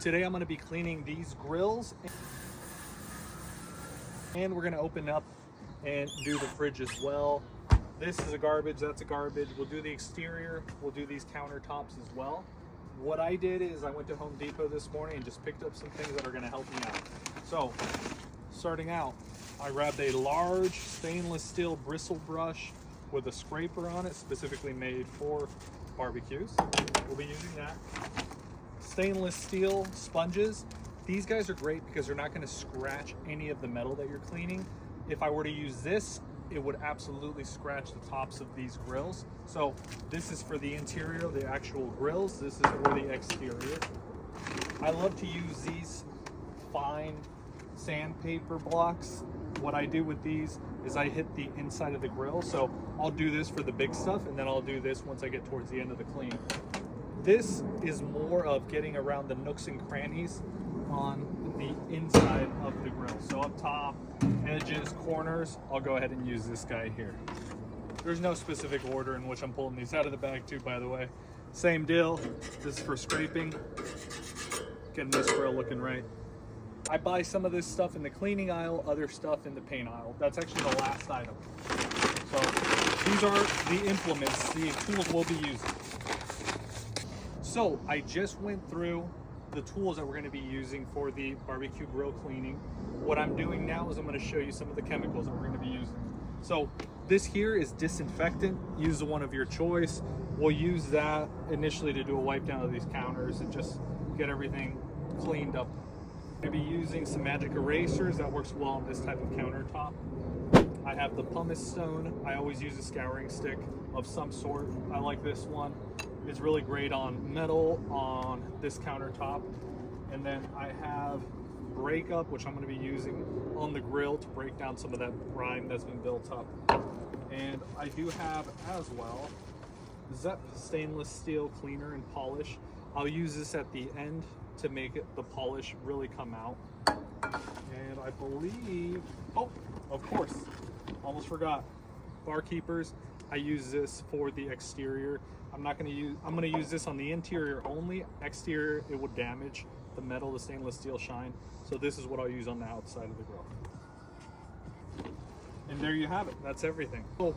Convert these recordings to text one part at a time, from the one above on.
Today I'm going to be cleaning these grills, and we're going to open up and do the fridge as well. This is a garbage, that's a garbage. We'll do the exterior, we'll do these countertops as well. What I did is I went to Home Depot this morning and just picked up some things that are going to help me out. So starting out, I grabbed a large stainless steel bristle brush with a scraper on it, specifically made for barbecues. We'll be using that. Stainless steel sponges. These guys are great because they're not going to scratch any of the metal that you're cleaning. If I were to use this, it would absolutely scratch the tops of these grills. So this is for the interior, the actual grills. This is for the exterior. I love to use these fine sandpaper blocks. What I do with these is I hit the inside of the grill. So I'll do this for the big stuff, and then I'll do this once I get towards the end of the clean. This is more of getting around the nooks and crannies on the inside of the grill. So up top, edges, corners, I'll go ahead and use this guy here. There's no specific order in which I'm pulling these out of the bag too, by the way. Same deal, this is for scraping. Getting this grill looking right. I buy some of this stuff in the cleaning aisle, other stuff in the paint aisle. That's actually the last item. So these are the implements, the tools we'll be using. So I just went through the tools that we're going to be using for the barbecue grill cleaning. What I'm doing now is I'm going to show you some of the chemicals that we're going to be using. So this here is disinfectant. Use the one of your choice. We'll use that initially to do a wipe down of these counters and just get everything cleaned up. I'm going to be using some magic erasers. That works well on this type of countertop. I have the pumice stone. I always use a scouring stick of some sort. I like this one. It's really great on metal, on this countertop. And then I have breakup, which I'm going to be using on the grill to break down some of that grime that's been built up. And I do have as well Zep stainless steel cleaner and polish. I'll use this at the end to make the polish really come out. And I believe, oh, of course, almost forgot, barkeepers. I use this for the exterior. I'm going to use this on the interior only. Exterior, it would damage the metal, the stainless steel shine. So this is what I'll use on the outside of the grill. And there you have it. That's everything. So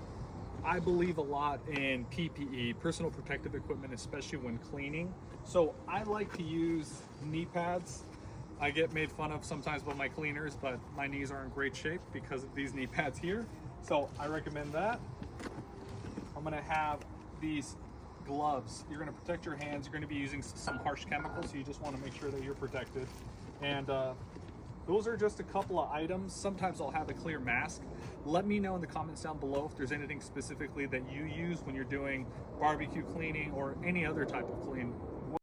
I believe a lot in PPE, personal protective equipment, especially when cleaning. So I like to use knee pads. I get made fun of sometimes by my cleaners, but my knees are in great shape because of these knee pads here. So I recommend that. I'm going to have these gloves. You're going to protect your hands. You're going to be using some harsh chemicals, so you just want to make sure that you're protected. And those are just a couple of items. Sometimes I'll have a clear mask. Let me know in the comments down below if there's anything specifically that you use when you're doing barbecue cleaning or any other type of clean.